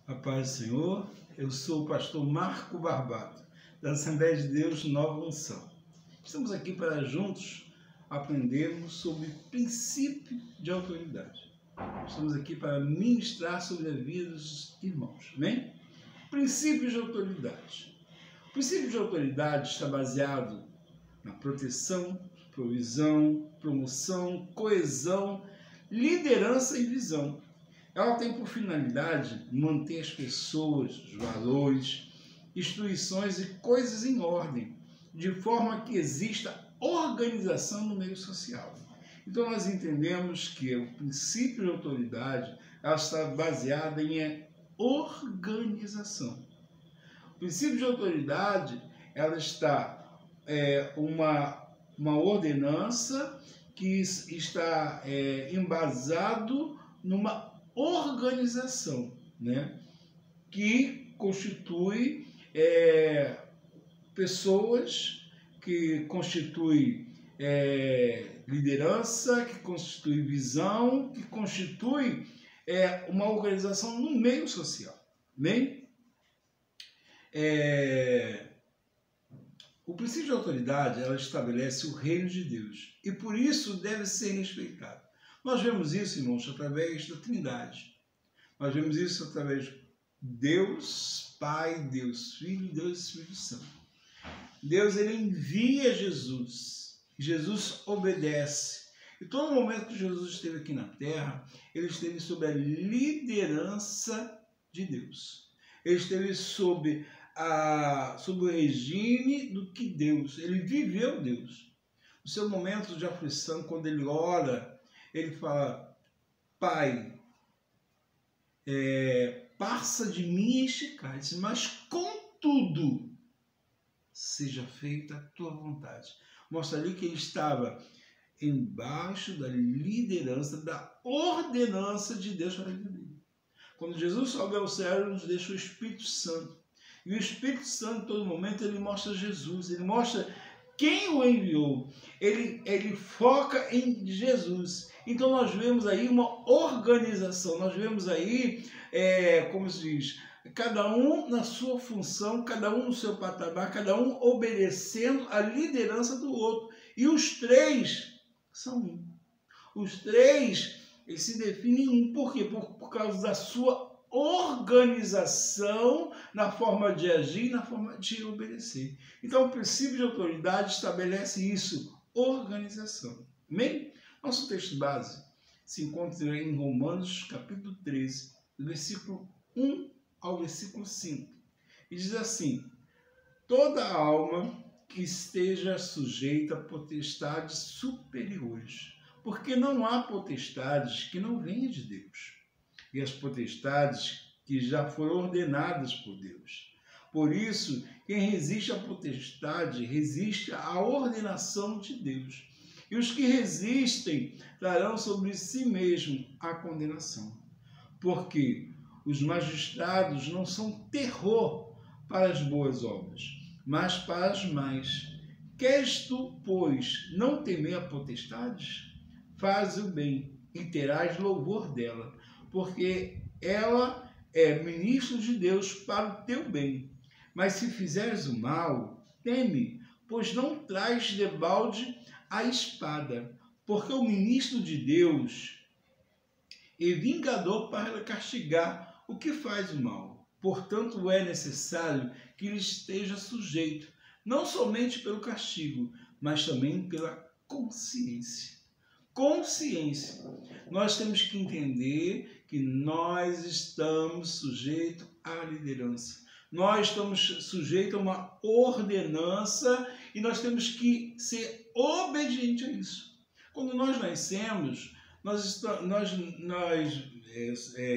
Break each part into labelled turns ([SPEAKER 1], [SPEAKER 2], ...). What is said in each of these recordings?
[SPEAKER 1] A paz do Senhor, eu sou o pastor Marco Barbato, da Assembleia de Deus Nova Unção. Estamos aqui para juntos aprendermos sobre princípio de autoridade. Estamos aqui para ministrar sobre a vida dos irmãos, amém? Princípios de autoridade. O princípio de autoridade está baseado na proteção, provisão, promoção, coesão, liderança e visão. Ela tem por finalidade manter as pessoas, os valores, instituições e coisas em ordem, de forma que exista organização no meio social. Então nós entendemos que o princípio de autoridade ela está baseada em organização. O princípio de autoridade ela está uma ordenança que está embasado numa organização, né? Que constitui pessoas, que constitui liderança, que constitui visão, que constitui uma organização no meio social, bem? O princípio de autoridade ela estabelece o reino de Deus e por isso deve ser respeitado. Nós vemos isso, irmãos, através da Trindade. Nós vemos isso através de Deus Pai, Deus Filho e Deus Espírito Santo. Deus ele envia Jesus. Jesus obedece. E todo momento que Jesus esteve aqui na terra, ele esteve sob a liderança de Deus. Ele esteve sob o regime do que Deus. Ele viveu Deus. No seu momento de aflição, quando ele ora, ele fala: Pai, passa de mim este cálice, mas contudo seja feita a tua vontade. Mostra ali que ele estava embaixo da liderança, da ordenança de Deus para a vida dele. Quando Jesus sobe ao céu, ele nos deixa o Espírito Santo. E o Espírito Santo, em todo momento, ele mostra Jesus, ele mostra quem o enviou, ele foca em Jesus. Então nós vemos aí uma organização, nós vemos aí, como se diz, cada um na sua função, cada um no seu patamar, cada um obedecendo a liderança do outro. E os três são um. Os três eles se definem um. Por quê? Por causa da sua organização na forma de agir, na forma de obedecer. Então, o princípio de autoridade estabelece isso, organização. Amém? Nosso texto base se encontra em Romanos, capítulo 13, do versículo 1 ao versículo 5. E diz assim: toda alma que esteja sujeita a potestades superiores, porque não há potestades que não venham de Deus. E as potestades que já foram ordenadas por Deus. Por isso, quem resiste à potestade, resiste à ordenação de Deus. E os que resistem trarão sobre si mesmo a condenação. Porque os magistrados não são terror para as boas obras, mas para as más. Queres tu, pois, não temer a potestades? Faz o bem e terás louvor dela, porque ela é ministro de Deus para o teu bem. Mas se fizeres o mal, teme, pois não traz debalde a espada, porque o ministro de Deus é vingador para castigar o que faz o mal. Portanto, é necessário que ele esteja sujeito, não somente pelo castigo, mas também pela consciência. Consciência. Nós temos que entender que nós estamos sujeitos à liderança. Nós estamos sujeitos a uma ordenança e nós temos que ser obedientes a isso. Quando nós nascemos, nós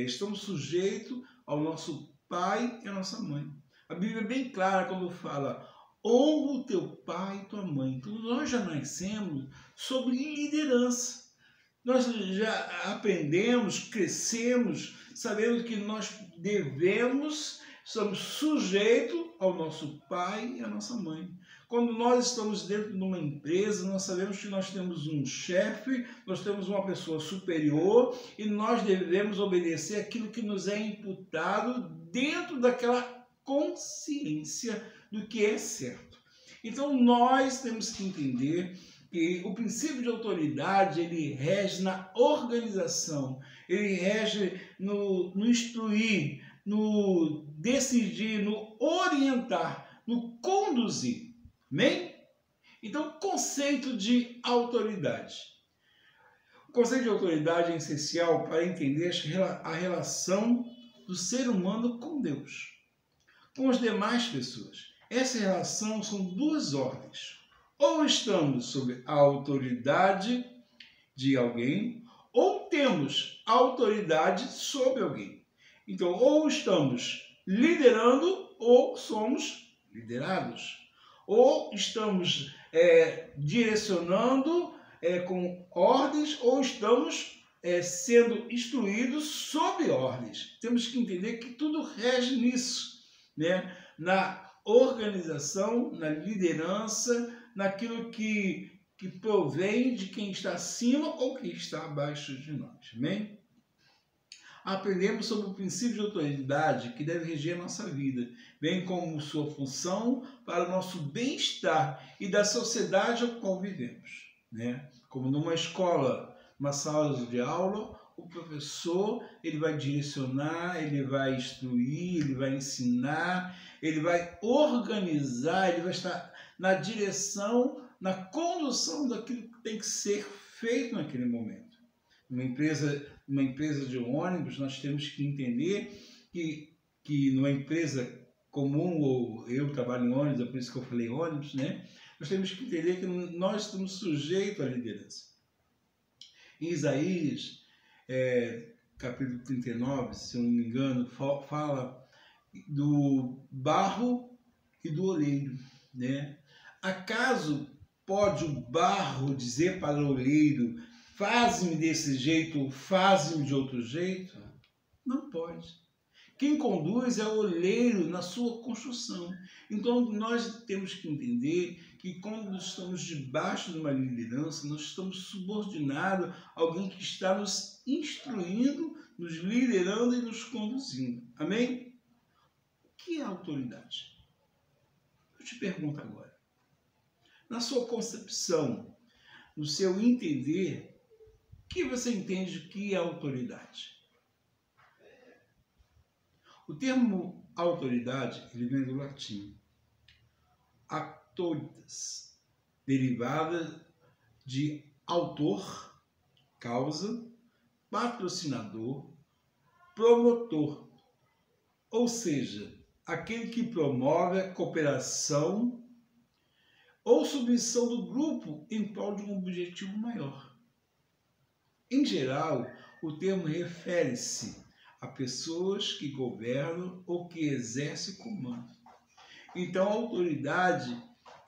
[SPEAKER 1] estamos sujeitos ao nosso pai e à nossa mãe. A Bíblia é bem clara quando fala: honra o teu pai e tua mãe. Então nós já nascemos sob liderança. Nós já aprendemos, crescemos, sabendo que nós somos sujeitos ao nosso pai e à nossa mãe. Quando nós estamos dentro de uma empresa, nós sabemos que nós temos um chefe, nós temos uma pessoa superior e nós devemos obedecer aquilo que nos é imputado dentro daquela consciência do que é certo. Então nós temos que entender que o princípio de autoridade, ele rege na organização, ele rege no instruir, no decidir, no orientar, no conduzir. Amém? Então, conceito de autoridade. O conceito de autoridade é essencial para entender a relação do ser humano com Deus, com as demais pessoas. Essa relação são duas ordens. Ou estamos sob a autoridade de alguém, ou temos autoridade sobre alguém. Então, ou estamos liderando, ou somos liderados. Ou estamos direcionando com ordens, ou estamos sendo instruídos sob ordens. Temos que entender que tudo rege nisso, né? Na organização, na liderança, naquilo que provém de quem está acima ou quem está abaixo de nós. Amém? Aprendemos sobre o princípio de autoridade que deve reger a nossa vida, bem como sua função para o nosso bem-estar e da sociedade a qual vivemos, né? Como numa escola, uma sala de aula, o professor ele vai direcionar, ele vai instruir, ele vai ensinar, ele vai organizar, ele vai estar na direção, na condução daquilo que tem que ser feito naquele momento. Numa empresa de ônibus, nós temos que entender que numa empresa comum, ou eu trabalho em ônibus, é por isso que eu falei ônibus, né? Nós temos que entender que nós estamos sujeitos à liderança. Em Isaías, capítulo 39, se eu não me engano, fala do barro e do oleiro, né? Acaso pode o barro dizer para o oleiro: faz-me desse jeito, faz-me de outro jeito? Não pode. Quem conduz é o oleiro na sua construção. Então, nós temos que entender que quando estamos debaixo de uma liderança, nós estamos subordinados a alguém que está nos instruindo, nos liderando e nos conduzindo. Amém? O que é autoridade? Eu te pergunto agora. Na sua concepção, no seu entender, o que você entende que é autoridade? O termo autoridade, ele vem do latim auctoritas, derivada de autor, causa, patrocinador, promotor, ou seja, aquele que promove a cooperação ou submissão do grupo em prol de um objetivo maior. Em geral, o termo refere-se a pessoas que governam ou que exercem comando. Então, a autoridade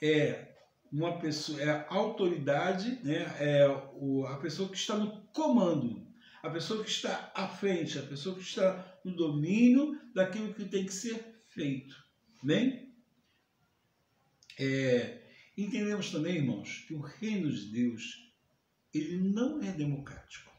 [SPEAKER 1] é uma pessoa, a autoridade, né, a pessoa que está no comando, a pessoa que está à frente, a pessoa que está no domínio daquilo que tem que ser feito. Bem? Entendemos também, irmãos, que o reino de Deus, ele não é democrático.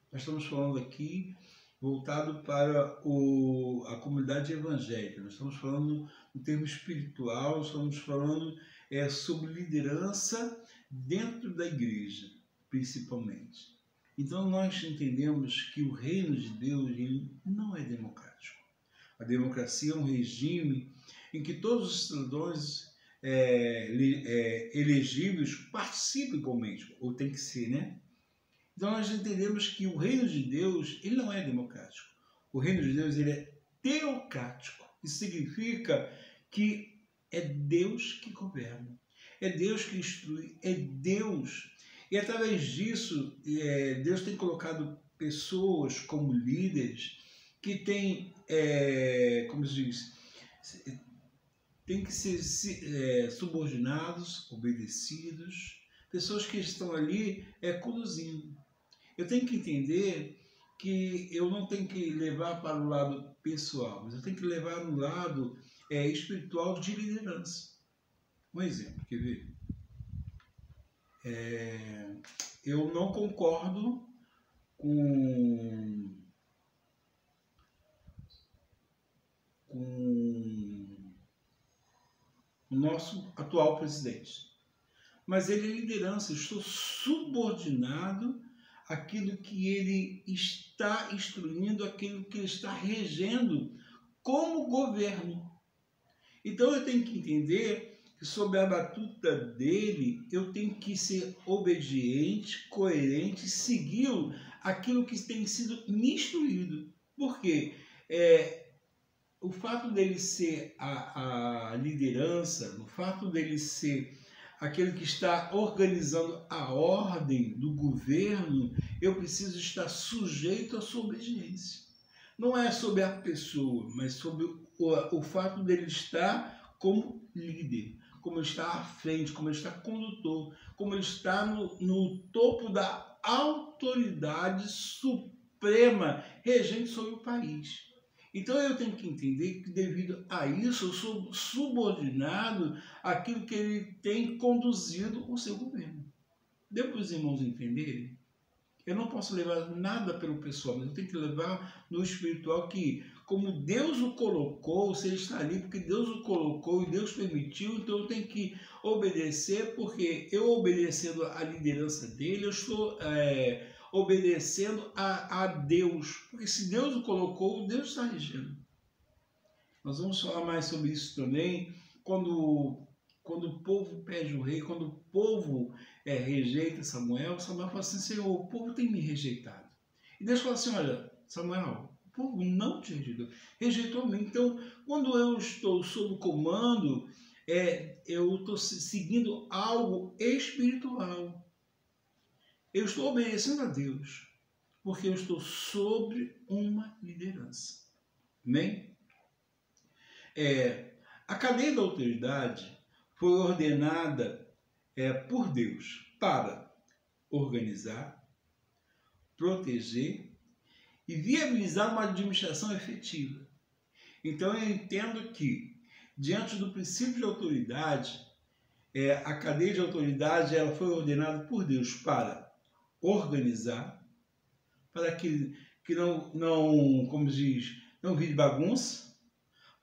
[SPEAKER 1] Nós estamos falando aqui voltado para a comunidade evangélica. Nós estamos falando no termo espiritual, estamos falando sobre liderança dentro da igreja, principalmente. Então nós entendemos que o reino de Deus ele não é democrático. A democracia é um regime em que todos os cidadãos elegíveis participam igualmente, ou tem que ser, né? Então nós entendemos que o reino de Deus ele não é democrático. O reino de Deus ele é teocrático. Isso significa que é Deus que governa, é Deus que instrui, é Deus. E através disso, Deus tem colocado pessoas como líderes que têm, como se diz, tem que ser subordinados, obedecidos, pessoas que estão ali conduzindo. Eu tenho que entender que eu não tenho que levar para o lado pessoal, mas eu tenho que levar no lado espiritual de liderança. Um exemplo, quer ver? Eu não concordo com o nosso atual presidente. Mas ele é liderança, eu estou subordinado àquilo que ele está instruindo, àquilo que ele está regendo como governo. Então eu tenho que entender que sob a batuta dele, eu tenho que ser obediente, coerente, seguir aquilo que tem sido me instruído. Por quê? O fato dele ser a liderança, o fato dele ser aquele que está organizando a ordem do governo, eu preciso estar sujeito à sua obediência. Não é sobre a pessoa, mas sobre o fato dele estar como líder, como ele está à frente, como ele está condutor, como ele está no topo da autoridade suprema regente sobre o país. Então eu tenho que entender que devido a isso eu sou subordinado àquilo que ele tem conduzido o seu governo. Deu para os irmãos entenderem? Eu não posso levar nada pelo pessoal, mas eu tenho que levar no espiritual que, como Deus o colocou, se ele está ali porque Deus o colocou e Deus permitiu, então eu tenho que obedecer, porque eu obedecendo à liderança dele, eu estou obedecendo a Deus. Porque se Deus o colocou, Deus está regendo. Nós vamos falar mais sobre isso também, quando o povo pede o rei, quando o povo rejeita Samuel, Samuel fala assim, Senhor, o povo tem me rejeitado. E Deus fala assim, olha, Samuel, o povo não te rejeitou, rejeitou a mim. Então, quando eu estou sob comando, eu estou seguindo algo espiritual. Eu estou obedecendo a Deus, porque eu estou sobre uma liderança. Amém? A cadeia da autoridade foi ordenada por Deus para organizar, proteger e viabilizar uma administração efetiva. Então eu entendo que, diante do princípio de autoridade, a cadeia de autoridade ela foi ordenada por Deus para organizar, para que não, como diz, não vire bagunça,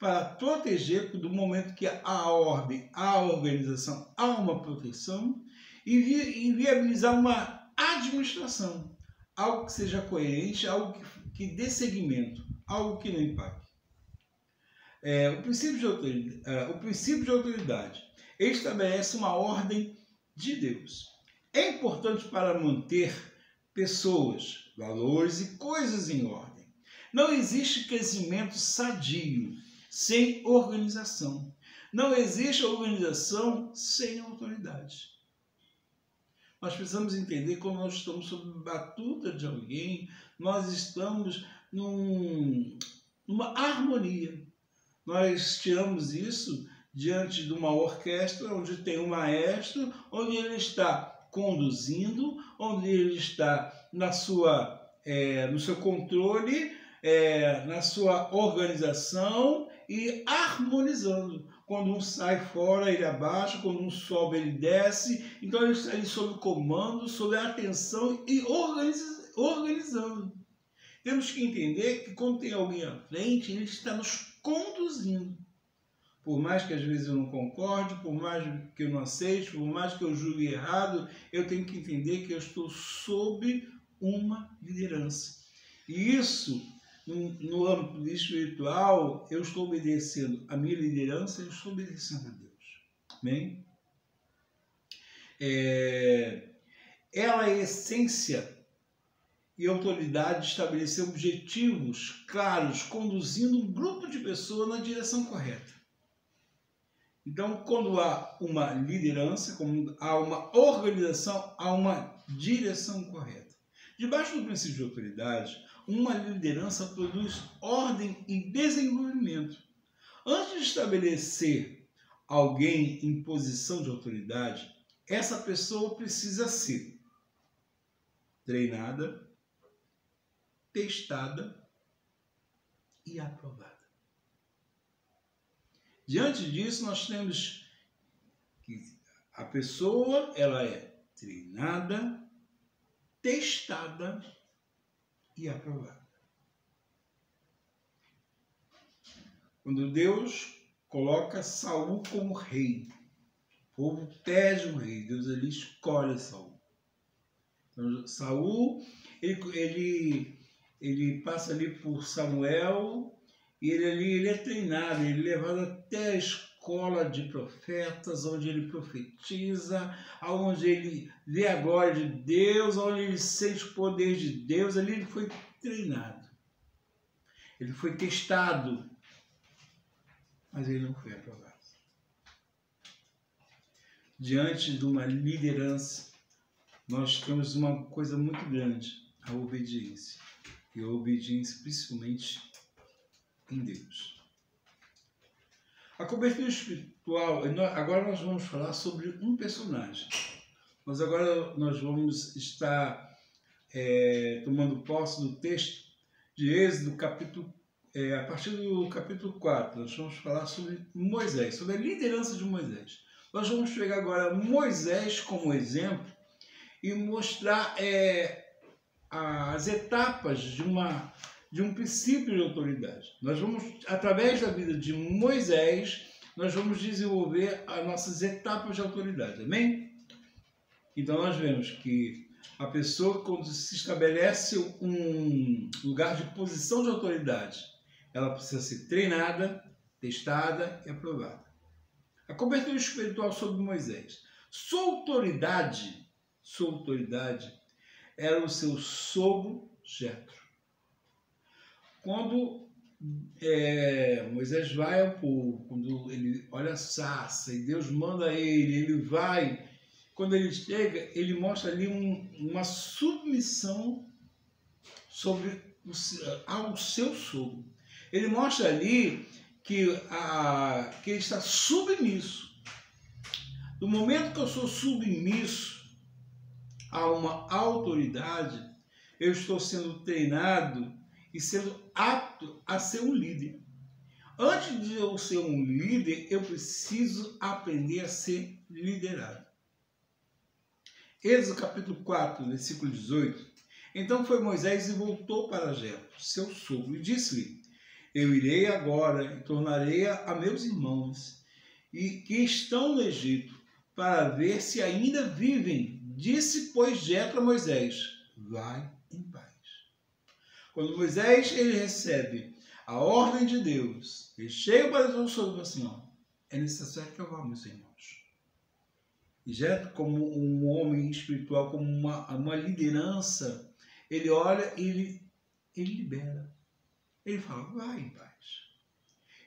[SPEAKER 1] para proteger do momento que há ordem, há organização, há uma proteção e viabilizar uma administração, algo que seja coerente, algo que dê seguimento, algo que não impacte. O princípio de autoridade estabelece uma ordem de Deus. É importante para manter pessoas, valores e coisas em ordem. Não existe crescimento sadio sem organização. Não existe organização sem autoridade. Nós precisamos entender que quando nós estamos sob batuta de alguém, nós estamos numa harmonia. Nós tiramos isso diante de uma orquestra, onde tem um maestro, onde ele está conduzindo, onde ele está no seu controle, na sua organização e harmonizando. Quando um sai fora, ele abaixa, quando um sobe, ele desce. Então ele está ali sob comando, sob atenção e organizando. Temos que entender que quando tem alguém à frente, ele está nos conduzindo. Por mais que às vezes eu não concorde, por mais que eu não aceite, por mais que eu julgue errado, eu tenho que entender que eu estou sob uma liderança. E isso, no âmbito espiritual, eu estou obedecendo a minha liderança, eu estou obedecendo a Deus. Amém? Ela é a essência e autoridade de estabelecer objetivos claros, conduzindo um grupo de pessoas na direção correta. Então, quando há uma liderança, quando há uma organização, há uma direção correta. Debaixo do princípio de autoridade, uma liderança produz ordem e desenvolvimento. Antes de estabelecer alguém em posição de autoridade, essa pessoa precisa ser treinada, testada e aprovada. Diante disso, nós temos que a pessoa ela é treinada, testada e aprovada. Quando Deus coloca Saul como rei, o povo pede um rei, Deus ali escolhe Saul. Então, Saul, ele passa ali por Samuel, e ele é treinado, ele é levado até a escola de profetas, onde ele profetiza, onde ele vê a glória de Deus, onde ele sente o poder de Deus. Ali ele foi treinado, ele foi testado, mas ele não foi aprovado. Diante de uma liderança, nós temos uma coisa muito grande, a obediência. E a obediência principalmente em Deus. A cobertura espiritual, agora nós vamos falar sobre um personagem. Mas agora nós vamos estar tomando posse do texto de Êxodo, a partir do capítulo 4. Nós vamos falar sobre Moisés, sobre a liderança de Moisés. Nós vamos pegar agora Moisés como exemplo e mostrar as etapas de um princípio de autoridade. Nós vamos, através da vida de Moisés, nós vamos desenvolver as nossas etapas de autoridade. Amém? Então nós vemos que a pessoa, quando se estabelece um lugar de posição de autoridade, ela precisa ser treinada, testada e aprovada. A cobertura espiritual sobre Moisés. Sua autoridade era o seu sogro Jetro. Quando Moisés vai ao povo, quando ele olha a sarça e Deus manda ele vai. Quando ele chega, ele mostra ali uma submissão ao seu sogro. Ele mostra ali que ele está submisso. No momento que eu sou submisso a uma autoridade, eu estou sendo treinado e sendo apto a ser um líder. Antes de eu ser um líder, eu preciso aprender a ser liderado. Êxodo capítulo 4, versículo 18. Então foi Moisés e voltou para Jetro, seu sogro, e disse-lhe: eu irei agora e tornarei a meus irmãos que estão no Egito, para ver se ainda vivem. Disse, pois, Jetro a Moisés: vai em paz. Quando Moisés ele recebe a ordem de Deus, ele chega para o seu sogro assim: é necessário que eu vá, meus irmãos. E Jetro, como um homem espiritual, como uma liderança, ele olha e ele libera. Ele fala: vai em paz.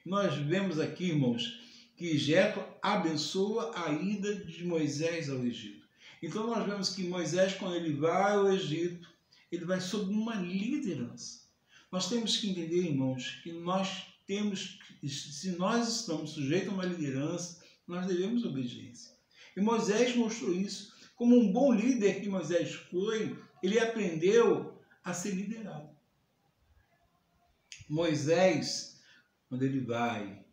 [SPEAKER 1] Nós vemos aqui, irmãos, que Jetro abençoa a ida de Moisés ao Egito. Então nós vemos que Moisés, quando ele vai ao Egito, ele vai sob uma liderança. Nós temos que entender, irmãos, que se nós estamos sujeitos a uma liderança, nós devemos obediência. E Moisés mostrou isso. Como um bom líder que Moisés foi, ele aprendeu a ser liderado. Moisés, quando ele vai,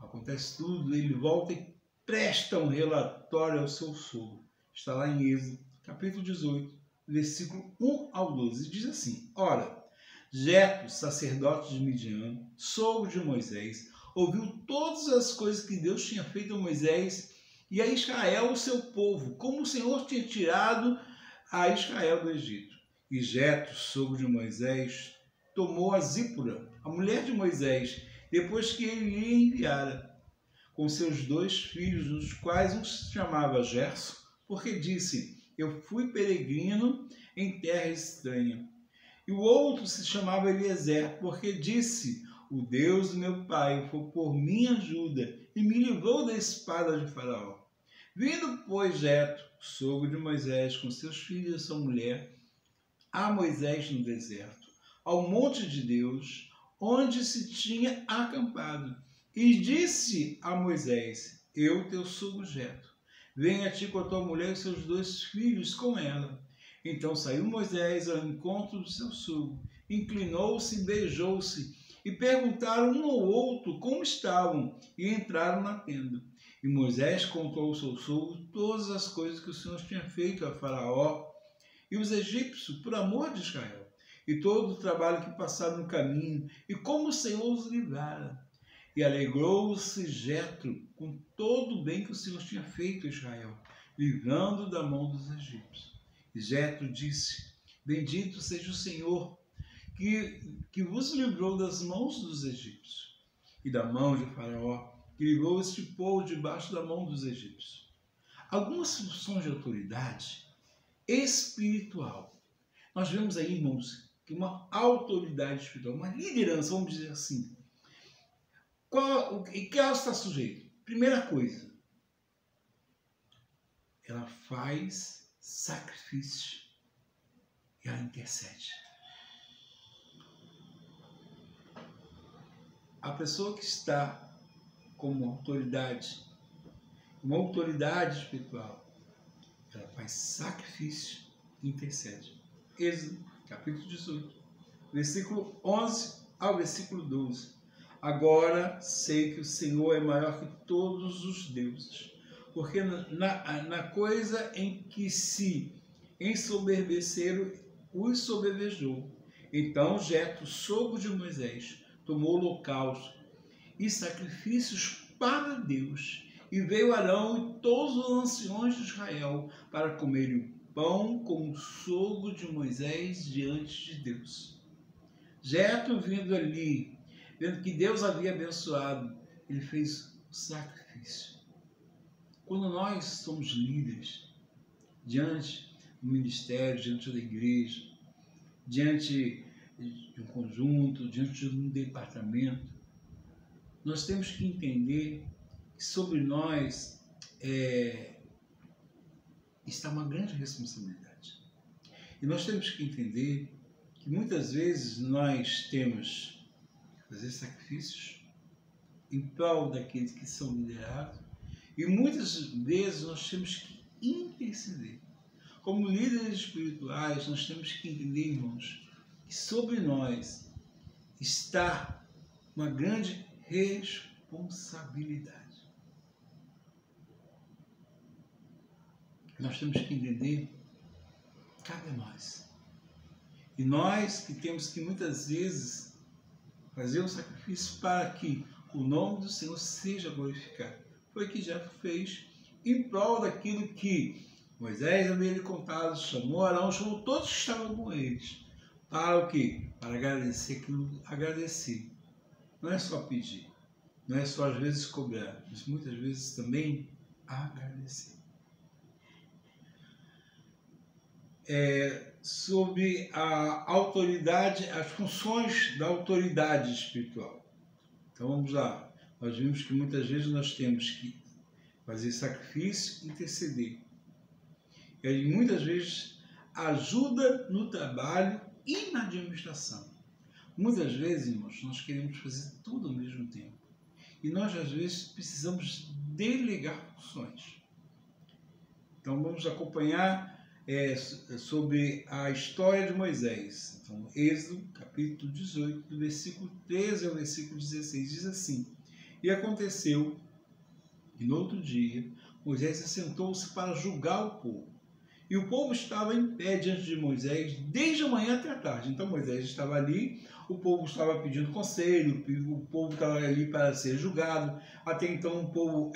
[SPEAKER 1] acontece tudo, ele volta e presta um relatório ao seu sogro. Está lá em Êxodo, capítulo 18, versículo 1 ao 12. E diz assim: ora, Jetro, sacerdote de Midian, sogro de Moisés, ouviu todas as coisas que Deus tinha feito a Moisés e a Israel, o seu povo, como o Senhor tinha tirado a Israel do Egito. E Jetro, sogro de Moisés, tomou a Zípora, a mulher de Moisés, depois que ele lhe enviara, com seus 2 filhos, os quais um se chamava Gerson, porque disse: eu fui peregrino em terra estranha. E o outro se chamava Eliezer, porque disse: o Deus do meu pai foi por minha ajuda e me livrou da espada de Faraó. Vindo, pois, Jetro, sogro de Moisés, com seus filhos e sua mulher, a Moisés no deserto, ao monte de Deus, onde se tinha acampado, e disse a Moisés: eu, teu sogro Jetro, venha a ti com a tua mulher e seus 2 filhos com ela. Então saiu Moisés ao encontro do seu sogro, inclinou-se, beijou-se, e perguntaram um ao outro como estavam, e entraram na tenda. E Moisés contou ao seu sogro todas as coisas que o Senhor tinha feito a Faraó e os egípcios por amor de Israel, e todo o trabalho que passaram no caminho, e como o Senhor os livrara. E alegrou-se Jetro com todo o bem que o Senhor tinha feito a Israel, livrando da mão dos egípcios. E Jetro disse: Bendito seja o Senhor, que vos livrou das mãos dos egípcios, e da mão de Faraó, que livrou este povo debaixo da mão dos egípcios. Algumas funções de autoridade espiritual. Nós vemos aí, irmãos, que uma autoridade espiritual, uma liderança, vamos dizer assim, que ela está sujeita? Primeira coisa, ela faz sacrifício e ela intercede. A pessoa que está como uma autoridade espiritual, ela faz sacrifício e intercede. Êxodo, capítulo 18, versículo 11 ao versículo 12. Agora sei que o Senhor é maior que todos os deuses, porque na coisa em que se ensoberbeceram, os sobrevejou. Então Jetro, sogro de Moisés, tomou holocaustos e sacrifícios para Deus, e veio Arão e todos os anciões de Israel para comerem o pão com o sogro de Moisés diante de Deus. Jetro, vindo ali, vendo que Deus havia abençoado, ele fez o sacrifício. Quando nós somos líderes, diante do ministério, diante da igreja, diante de um conjunto, diante de um departamento, nós temos que entender que sobre nós está uma grande responsabilidade. E nós temos que entender que muitas vezes nós temos que fazer sacrifícios em prol daqueles que são liderados, e muitas vezes nós temos que interceder. Como líderes espirituais, nós temos que entender, irmãos, que sobre nós está uma grande responsabilidade. Nós temos que entender, cabe a nós. E nós que temos que muitas vezes fazer um sacrifício para que o nome do Senhor seja glorificado. Foi o que Jetro fez em prol daquilo que Moisés havia lhe contado, chamou Arão, chamou todos que estavam com eles. Para o quê? Para agradecer aquilo, agradecer. Não é só pedir, não é só às vezes cobrar, mas muitas vezes também agradecer. Sobre a autoridade, as funções da autoridade espiritual. Então vamos lá. Nós vimos que muitas vezes nós temos que fazer sacrifício e interceder. E aí, muitas vezes ajuda no trabalho e na administração. Muitas vezes, irmãos, nós queremos fazer tudo ao mesmo tempo. E nós, às vezes, precisamos delegar funções. Então vamos acompanhar sobre a história de Moisés. Então, Êxodo, capítulo 18, do versículo 13 ao versículo 16, diz assim: E aconteceu que no outro dia Moisés assentou-se para julgar o povo. E o povo estava em pé diante de Moisés desde a manhã até a tarde. Então Moisés estava ali, o povo estava pedindo conselho, o povo estava ali para ser julgado. Até então o povo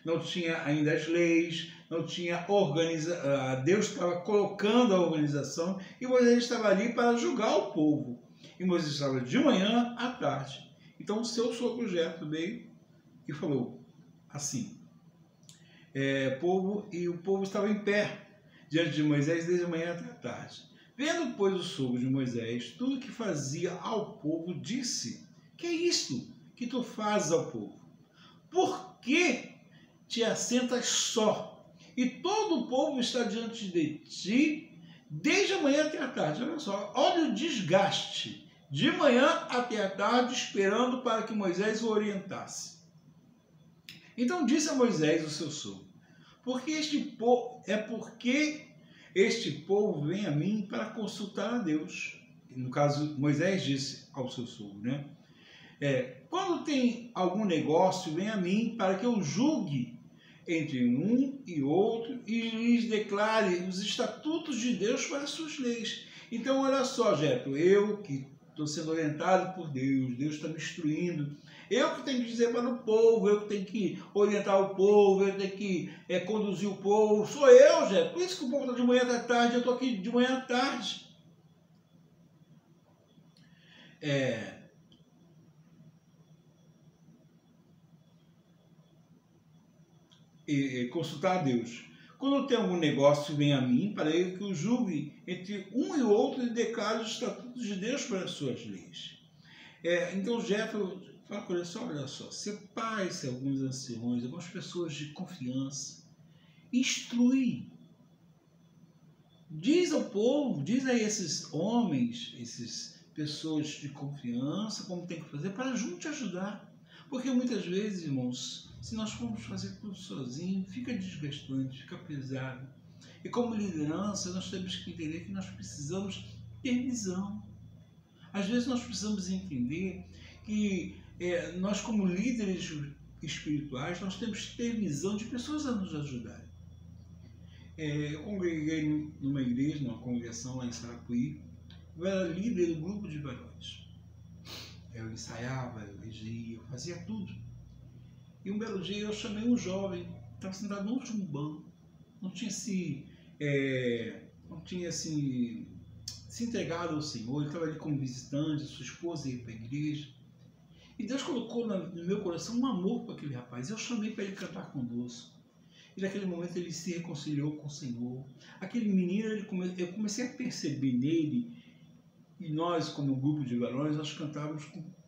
[SPEAKER 1] não tinha ainda as leis, não tinha organização. Deus estava colocando a organização e Moisés estava ali para julgar o povo. E Moisés estava de manhã à tarde. Então o seu sogro Jetro veio e falou assim: o povo estava em pé diante de Moisés desde a manhã até a tarde. Vendo, pois, o sogro de Moisés tudo que fazia ao povo, disse: Que é isto que tu fazes ao povo? Por que te assentas só? E todo o povo está diante de ti desde a manhã até a tarde. Olha só, olha o desgaste. De manhã até a tarde, esperando para que Moisés o orientasse. Então disse a Moisés, o seu sogro: porque este povo vem a mim para consultar a Deus. no caso, Moisés disse ao seu sogro, né? Quando tem algum negócio, vem a mim para que eu julgue entre um e outro e lhes declare os estatutos de Deus para as suas leis. Então, olha só, Jetro, eu que estou sendo orientado por Deus, Deus está me instruindo, eu que tenho que dizer para o povo, eu que tenho que orientar o povo, eu tenho que conduzir o povo, sou eu, Jetro. Por isso que o povo está de manhã até tarde, eu estou aqui de manhã à tarde. Consultar a Deus. Quando tem algum negócio, vem a mim para eu que o julgue entre um e outro e declare os estatutos de Deus para as suas leis. Então, Jetro fala com ele só, olha só, separe-se alguns anciões, algumas pessoas de confiança, instrui, diz ao povo, diz a esses homens, essas pessoas de confiança, como tem que fazer para junto te ajudar. Porque muitas vezes, irmãos, se nós formos fazer tudo sozinho, fica desgastante, fica pesado. E como liderança, nós temos que entender que nós precisamos ter visão. Às vezes nós precisamos entender que nós, como líderes espirituais, nós temos que ter visão de pessoas a nos ajudarem. Eu congreguei numa igreja, numa congregação lá em Sarapuí. Eu era líder do grupo de varões. Eu ensaiava, eu regia, eu fazia tudo. E um belo dia eu chamei um jovem, estava sentado no último banco, não tinha se entregado ao Senhor, ele estava ali como visitante, sua esposa ia para a igreja. E Deus colocou no meu coração um amor para aquele rapaz. Eu chamei para ele cantar conosco. E naquele momento ele se reconciliou com o Senhor. Aquele menino, eu comecei a perceber nele, e nós, como grupo de varões, nós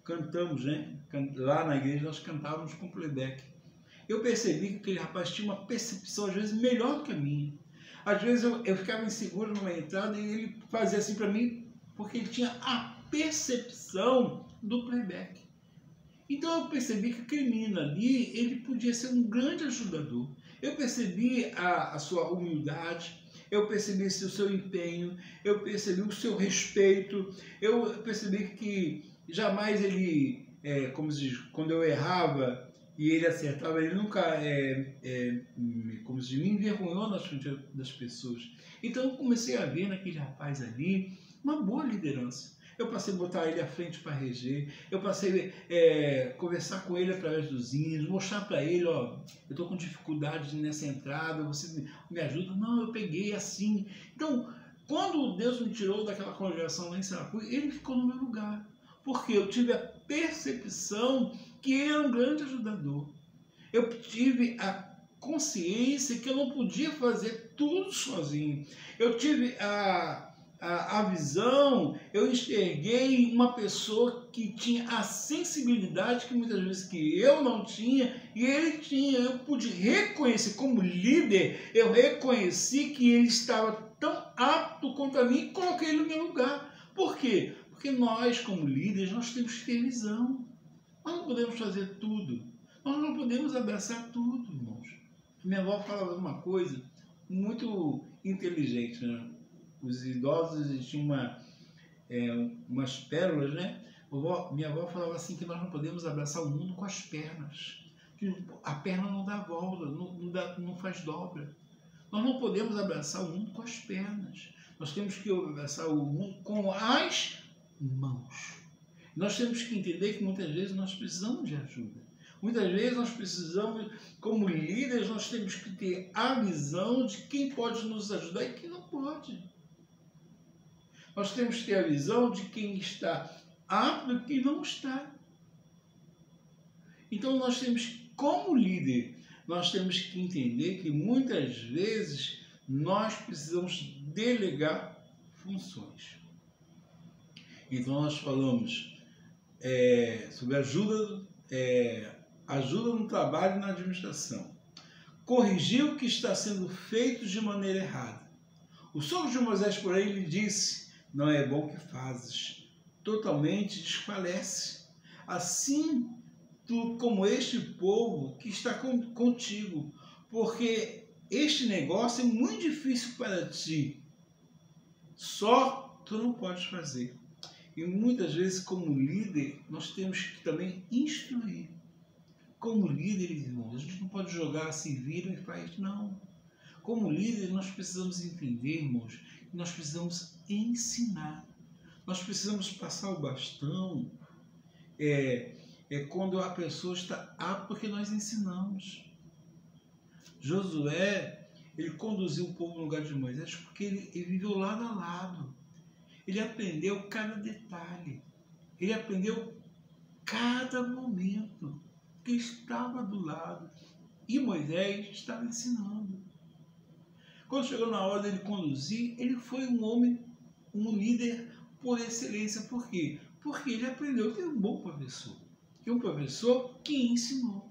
[SPEAKER 1] cantamos, né? Lá na igreja nós cantávamos com playback. Eu percebi que aquele rapaz tinha uma percepção, às vezes, melhor do que a minha. Às vezes eu ficava inseguro numa entrada e ele fazia assim para mim, porque ele tinha a percepção do playback. Então eu percebi que aquele menino ali, ele podia ser um grande ajudador. Eu percebi a sua humildade, eu percebi o seu empenho, eu percebi o seu respeito, eu percebi que jamais ele, como se diz, quando eu errava e ele acertava, ele nunca, como se diz, me envergonhou na frente das pessoas. Então eu comecei a ver naquele rapaz ali uma boa liderança. Eu passei a botar ele à frente para reger, eu passei a conversar com ele através dos hinos, mostrar para ele, ó, eu estou com dificuldade nessa entrada, você me ajuda? Não, eu peguei assim. Então, quando Deus me tirou daquela congregação lá em Sarapuí, ele ficou no meu lugar, porque eu tive a percepção que ele era um grande ajudador. Eu tive a consciência que eu não podia fazer tudo sozinho. Eu tive a visão, eu enxerguei uma pessoa que tinha a sensibilidade que muitas vezes que eu não tinha e ele tinha. Eu pude reconhecer como líder, eu reconheci que ele estava tão apto quanto a mim e coloquei ele no meu lugar. Por quê? Porque nós, como líderes, nós temos que ter visão. Nós não podemos fazer tudo. Nós não podemos abraçar tudo, irmãos. Minha avó falava uma coisa muito inteligente, né? Os idosos tinham umas pérolas, né? Minha avó falava assim que nós não podemos abraçar o mundo com as pernas. Que a perna não dá volta, não faz dobra. Nós não podemos abraçar o mundo com as pernas. Nós temos que abraçar o mundo com as mãos. Nós temos que entender que muitas vezes nós precisamos de ajuda. Muitas vezes nós precisamos, como líderes, nós temos que ter a visão de quem pode nos ajudar e quem não pode. Nós temos que ter a visão de quem está apto e quem não está. Então nós temos, como líder, nós temos que entender que muitas vezes nós precisamos delegar funções. Então nós falamos sobre ajuda no trabalho e na administração. Corrigir o que está sendo feito de maneira errada. O sogro de Moisés, porém, lhe disse: não é bom que fazes, totalmente desfalece. Assim tu como este povo que está contigo, porque este negócio é muito difícil para ti. Só tu não podes fazer. E muitas vezes, como líder, nós temos que também instruir. Como líderes, irmãos, a gente não pode jogar, se vira e faz, não. Como líder, nós precisamos entender, irmãos, que nós precisamos ensinar. Nós precisamos passar o bastão. Quando a pessoa está apta, porque nós ensinamos. Josué, ele conduziu o povo no lugar de Moisés porque ele viveu lado a lado. Ele aprendeu cada detalhe. Ele aprendeu cada momento que estava do lado. E Moisés estava ensinando. Quando chegou na hora dele conduzir, ele foi um homem, um líder por excelência. Por quê? Porque ele aprendeu, teve um bom professor. E um professor que ensinou.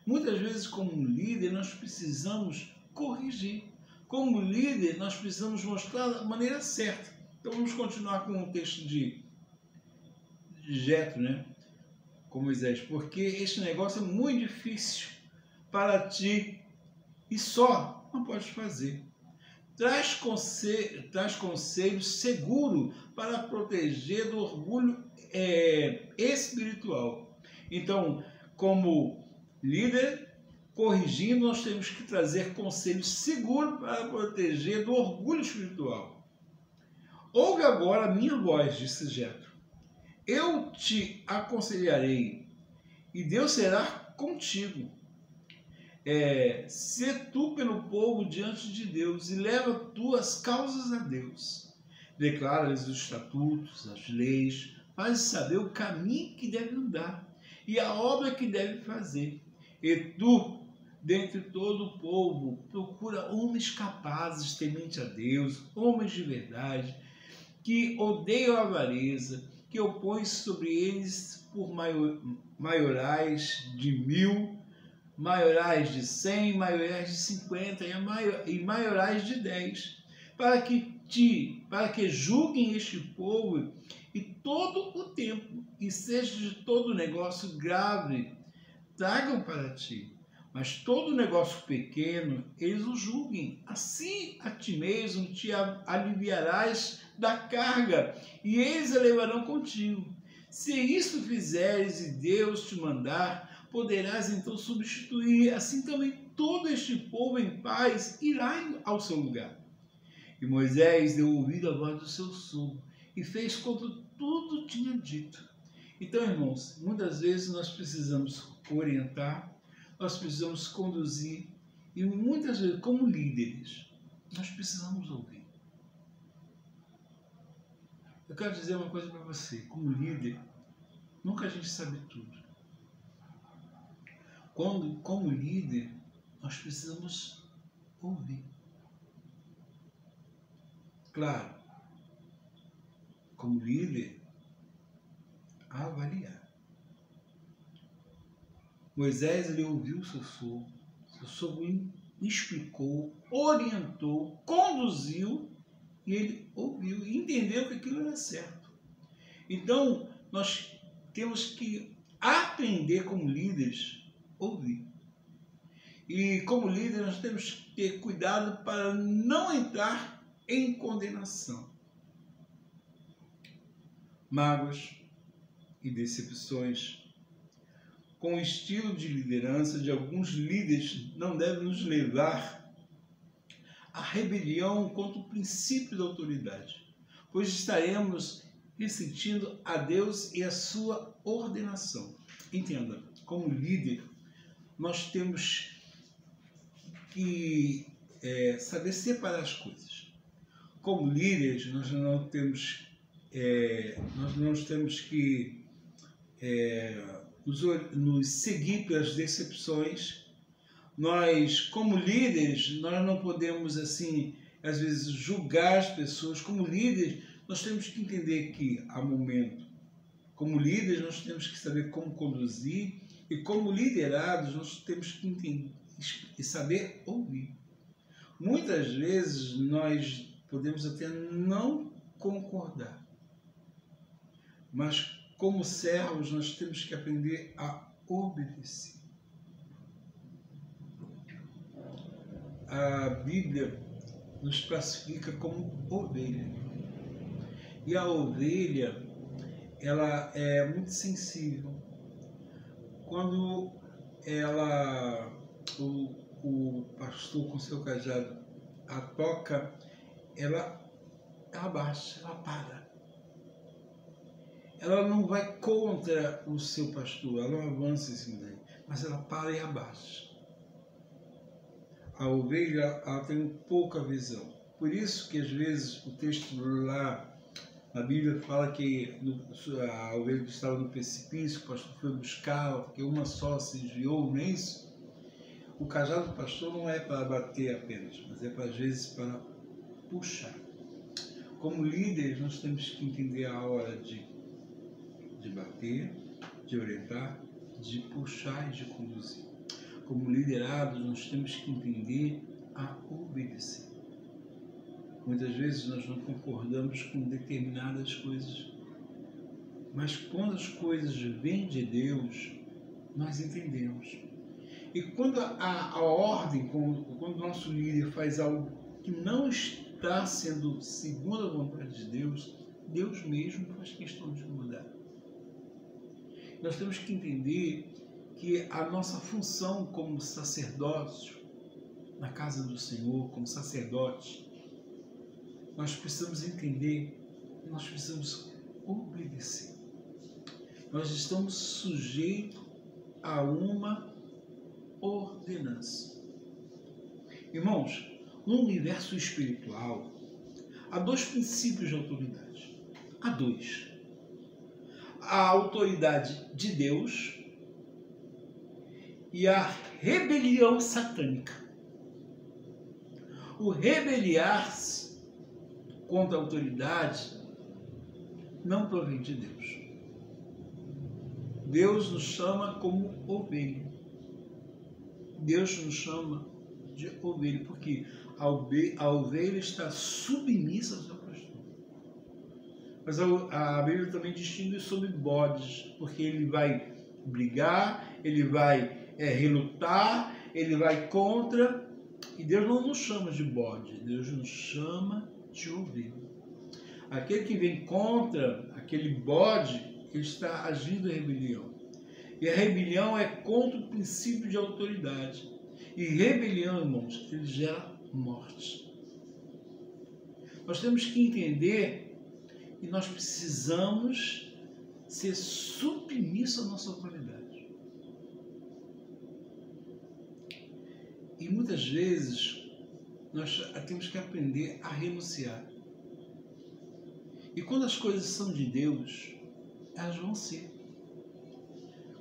[SPEAKER 1] Muitas vezes, como líder, nós precisamos corrigir. Como líder, nós precisamos mostrar a maneira certa. Então, vamos continuar com o texto de Jetro, né? Com Moisés. Porque este negócio é muito difícil para ti e só não podes fazer. Traz conselho seguro para proteger do orgulho espiritual. Então, como líder, corrigindo, nós temos que trazer conselho seguro para proteger do orgulho espiritual. Ouve agora a minha voz, disse Jetro. Eu te aconselharei e Deus será contigo. Sê tu pelo povo diante de Deus e leva tuas causas a Deus. Declara-lhes os estatutos, as leis, faz saber o caminho que deve andar e a obra que deve fazer. E tu, dentre todo o povo, procura homens capazes, temente a Deus, homens de verdade, que odeiam a avareza, que opõem sobre eles por maiorais de 1000, maiorais de 100, maiorais de 50 e maiorais de 10, para que julguem este povo e todo o tempo, e seja de todo negócio grave, tragam para ti. Mas todo negócio pequeno, eles o julguem. Assim a ti mesmo te aliviarás da carga, e eles a levarão contigo. Se isso fizeres e Deus te mandar, poderás então substituir. Assim também todo este povo em paz irá ao seu lugar. E Moisés deu ouvido à voz do seu sogro e fez quanto tudo tinha dito. Então, irmãos, muitas vezes nós precisamos orientar, nós precisamos conduzir, e muitas vezes, como líderes, nós precisamos ouvir. Eu quero dizer uma coisa para você, como líder, nunca a gente sabe tudo. Como líder, nós precisamos ouvir. Claro, como líder, avaliar. Moisés, ele ouviu seu sogro explicou, orientou, conduziu, e ele ouviu e entendeu que aquilo era certo. Então, nós temos que aprender como líderes, ouvir. E como líderes, nós temos que ter cuidado para não entrar em condenação. Mágoas e decepções com o estilo de liderança de alguns líderes não deve nos levar à rebelião contra o princípio da autoridade, pois estaremos ressentindo a Deus e a sua ordenação. Entenda, como líder, nós temos que saber separar as coisas. Como líderes, nós não temos que nos seguir pelas decepções. Nós, como líderes, nós não podemos, assim, às vezes, julgar as pessoas. Como líderes, nós temos que entender que há momento. Como líderes, nós temos que saber como conduzir. E como liderados, nós temos que entender e saber ouvir. Muitas vezes, nós podemos até não concordar. Mas, como servos, nós temos que aprender a obedecer. A Bíblia nos classifica como ovelha. E a ovelha, ela é muito sensível. Quando o pastor com seu cajado a toca, ela abaixa, ela para. Ela não vai contra o seu pastor, ela não avança em cima dele, mas ela para e abaixa. A ovelha, ela tem pouca visão. Por isso que às vezes o texto lá na Bíblia fala que a ovelha que estava no precipício, o pastor foi buscá-la, porque uma só se desviou, não é isso? O cajado do pastor não é para bater apenas, mas é para, às vezes, para puxar. Como líderes, nós temos que entender a hora de bater, de orientar, de puxar e de conduzir. Como liderados, nós temos que entender a obedecer. Muitas vezes nós não concordamos com determinadas coisas, mas quando as coisas vêm de Deus, nós entendemos. E quando a ordem, quando o nosso líder faz algo que não está sendo segundo a vontade de Deus, Deus mesmo faz questão de mudar. Nós temos que entender que a nossa função como sacerdotes, na casa do Senhor, como sacerdotes, nós precisamos entender, nós precisamos obedecer. Nós estamos sujeitos a uma ordenança. Irmãos, no universo espiritual, há dois princípios de autoridade. Há dois. A autoridade de Deus e a rebelião satânica. O rebeliar-se contra a autoridade não provém de Deus. Deus nos chama como ovelha. Deus nos chama de ovelha, porque a ovelha está submissa ao seu pastor. Mas a Bíblia também distingue sobre bodes, porque ele vai brigar, ele vai relutar, ele vai contra, e Deus não nos chama de bode, Deus nos chama de ovelha. Aquele que vem contra aquele bode, ele está agindo em rebelião. E a rebelião é contra o princípio de autoridade. E rebelião, irmãos, ele gera morte. Nós temos que entender que nós precisamos ser submissos à nossa autoridade. E muitas vezes nós temos que aprender a renunciar. E quando as coisas são de Deus, elas vão ser.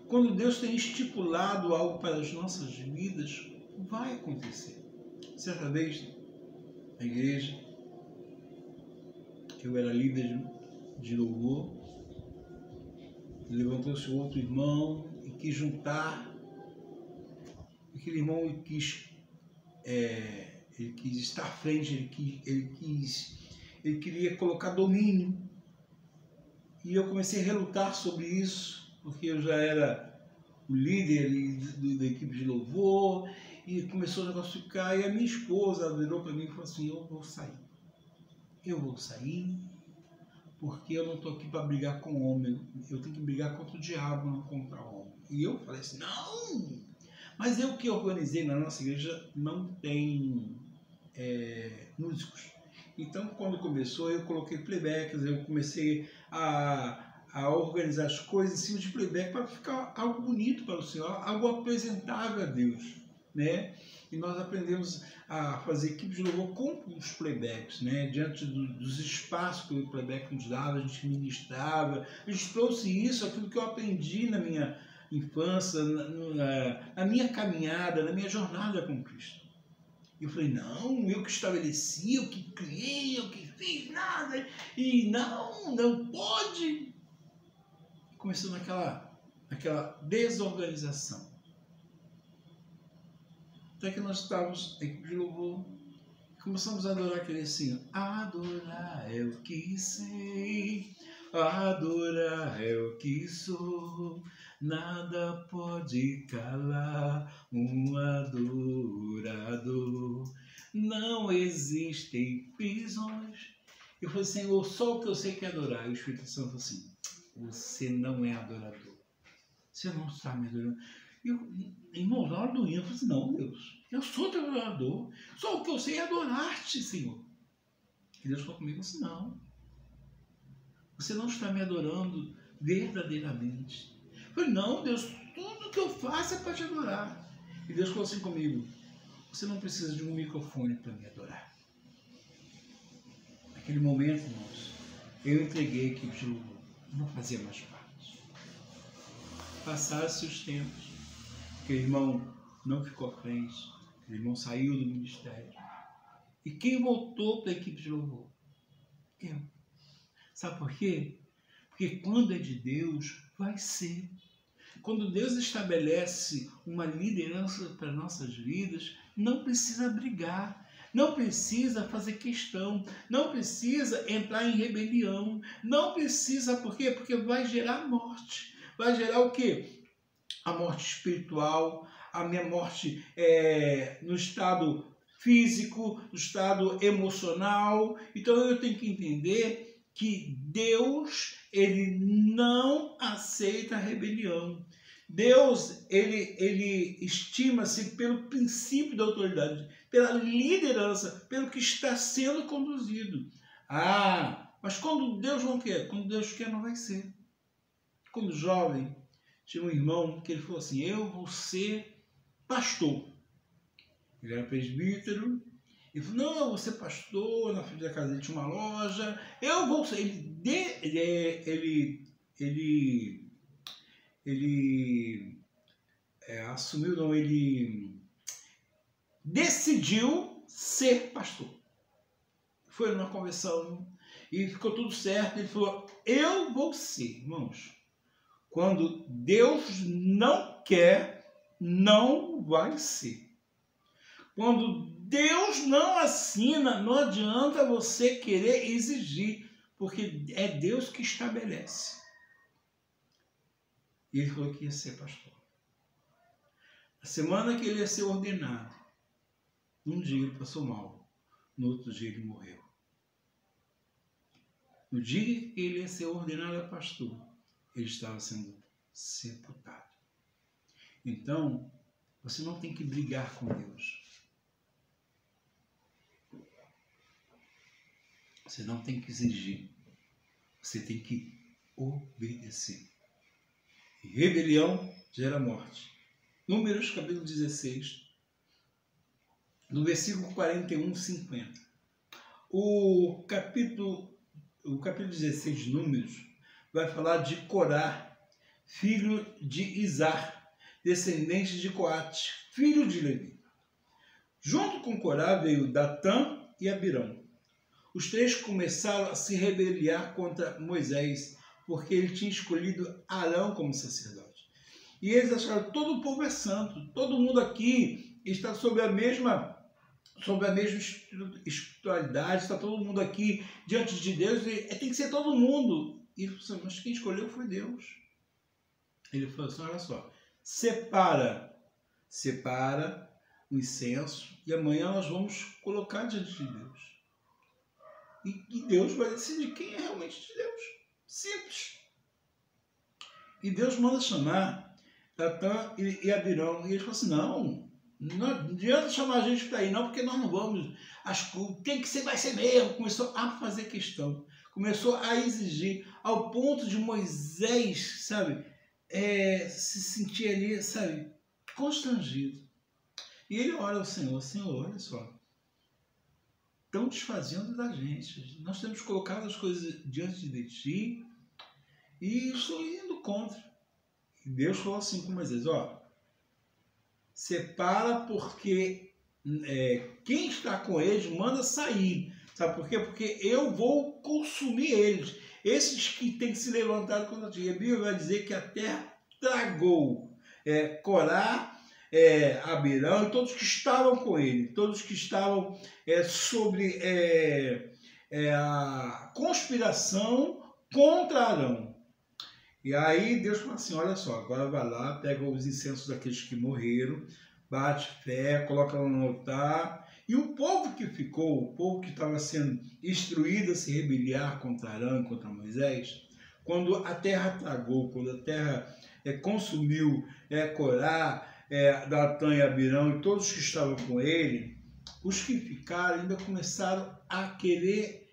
[SPEAKER 1] Quando Deus tem estipulado algo para as nossas vidas, vai acontecer. Certa vez, na igreja, eu era líder de louvor, levantou-se outro irmão e quis juntar. Aquele irmão ele quis estar à frente, ele queria colocar domínio. E eu comecei a relutar sobre isso, porque eu já era o líder da equipe de louvor, e começou o negócio a ficar, e a minha esposa virou para mim e falou assim: eu vou sair, porque eu não estou aqui para brigar com o homem, eu tenho que brigar contra o diabo, não contra o homem. E eu falei assim: não, mas eu que organizei, na nossa igreja não tem músicos. Então, quando começou, eu coloquei playbacks, eu comecei a organizar as coisas em cima de playback para ficar algo bonito para o Senhor, algo apresentável a Deus, né? E nós aprendemos a fazer equipe de louvor com os playbacks, né? Diante dos espaços que o playback nos dava, a gente ministrava, a gente trouxe isso, aquilo que eu aprendi na minha infância, na minha caminhada, na minha jornada com Cristo. Eu falei: não, eu que estabeleci, eu que criei, eu que fiz nada, e não pode. Começou naquela desorganização. Até que nós estávamos na equipe de louvor, começamos a adorar aquele assim: adorar é o que sei, adorar é o que sou, nada pode calar um adorador. Não existem prisões Eu falei, Senhor, só o que eu sei que é adorar. E o Espírito Santo falou assim, você não é adorador. Você não está me adorando. Irmão, na hora do hino, eu falei assim, não, Deus, eu sou teu adorador. Só o que eu sei é adorar-te, Senhor. E Deus falou comigo assim, não. Você não está me adorando verdadeiramente. Eu falei, não, Deus, tudo que eu faço é para te adorar. E Deus falou assim comigo, você não precisa de um microfone para me adorar. Naquele momento, irmãos, eu entreguei a equipe de louvor. Não fazia mais parte. Passaram-se os tempos. Aquele irmão não ficou à frente. Aquele irmão saiu do ministério. E quem voltou para a equipe de louvor? Eu. Sabe por quê? Porque quando é de Deus, vai ser. Quando Deus estabelece uma liderança para nossas vidas, não precisa brigar, não precisa fazer questão, não precisa entrar em rebelião, não precisa, por quê? Porque vai gerar morte. Vai gerar o quê? A morte espiritual, a minha morte no estado físico, no estado emocional. Então eu tenho que entender que Deus, ele não aceita a rebelião. Deus, ele estima-se pelo princípio da autoridade, pela liderança, pelo que está sendo conduzido. Mas quando Deus não quer, quando Deus quer, não vai ser. Quando jovem, tinha um irmão que ele falou assim, eu vou ser pastor. Ele era presbítero. Ele falou, não, eu vou ser pastor, na frente da casa dele tinha uma loja, eu vou ser. Ele assumiu, não, ele decidiu ser pastor. Foi numa convenção e ficou tudo certo. Ele falou, eu vou ser, irmãos. Quando Deus não quer, não vai ser. Quando Deus não assina, não adianta você querer exigir, porque é Deus que estabelece. E ele falou que ia ser pastor. A semana que ele ia ser ordenado, um dia ele passou mal, no outro dia ele morreu. No dia que ele ia ser ordenado a pastor, ele estava sendo sepultado. Então, você não tem que brigar com Deus. Você não tem que exigir. Você tem que obedecer. E rebelião gera morte. Números, capítulo 16, no versículo 41, 50. O capítulo 16 de Números vai falar de Corá, filho de Izar, descendente de Coate, filho de Levi. Junto com Corá veio Datã e Abirão. Os três começaram a se rebeliar contra Moisés, porque ele tinha escolhido Arão como sacerdote. E eles acharam que todo o povo é santo, todo mundo aqui está sob a mesma espiritualidade, está todo mundo aqui diante de Deus, tem que ser todo mundo. E ele falou assim, mas quem escolheu foi Deus. Ele falou assim, olha só, separa o incenso e amanhã nós vamos colocar diante de Deus. E Deus vai decidir quem é realmente de Deus. Simples. E Deus manda chamar Datã e Abirão. E eles falam assim, não adianta chamar a gente para ir, não, porque nós não vamos. Tem que ser, vai ser mesmo. Começou a fazer questão. Começou a exigir, ao ponto de Moisés, sabe, se sentir ali, sabe, constrangido. E ele ora ao Senhor, Senhor, olha só, estão desfazendo da gente. Nós temos colocado as coisas diante de ti e estou indo contra. E Deus falou assim com Moisés, separa porque quem está com eles manda sair. Sabe por quê? Porque eu vou consumir eles. Esses que têm se levantado contra ti. A Bíblia vai dizer que a terra tragou Corá, Abirão e todos que estavam com ele, todos que estavam sobre a conspiração contra Arão. E aí Deus fala assim, olha só, agora vai lá, pega os incensos daqueles que morreram, bate fé, coloca lá no altar E o povo que ficou, o povo que estava sendo instruído a se rebeliar contra Arão, contra Moisés, quando a terra tragou, quando a terra consumiu Corá, Datã e Abirão e todos que estavam com ele, os que ficaram ainda começaram a querer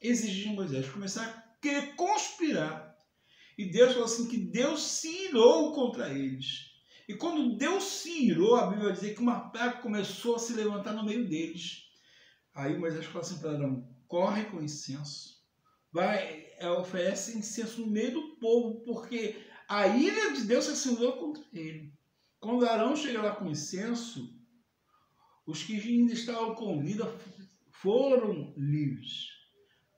[SPEAKER 1] exigir de Moisés, começaram a querer conspirar. E Deus falou assim que Deus se irou contra eles. E quando Deus se irou, a Bíblia vai dizer que uma praga começou a se levantar no meio deles. Aí Moisés falou assim para Arão, corre com incenso, vai, oferece incenso no meio do povo, porque a ira de Deus se acendeu contra ele. Quando Arão chega lá com incenso, os que ainda estavam com vida foram livres,